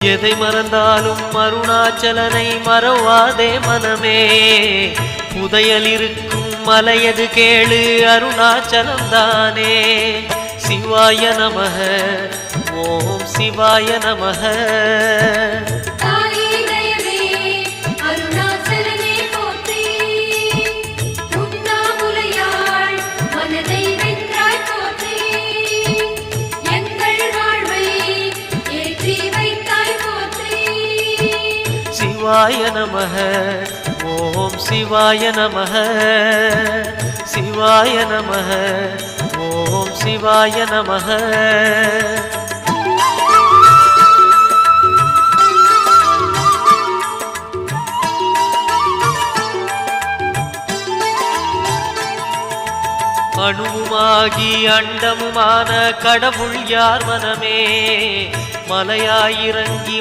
எதை மறந்தாலும் அருணாச்சலனை மறவாதே மனமே. புதையல் இருக்கும் மலையது கேளு அருணாச்சலம் தானே. சிவாய நமக ஓம் சிவாய நமக. சிவாய நமக ஓம் சிவாய நமக. சிவாய நமக ஓம் சிவாய நமக. அணுவுமாகி அண்டமுமான கடவுள் யார் மனமே. மலையாயிறங்கி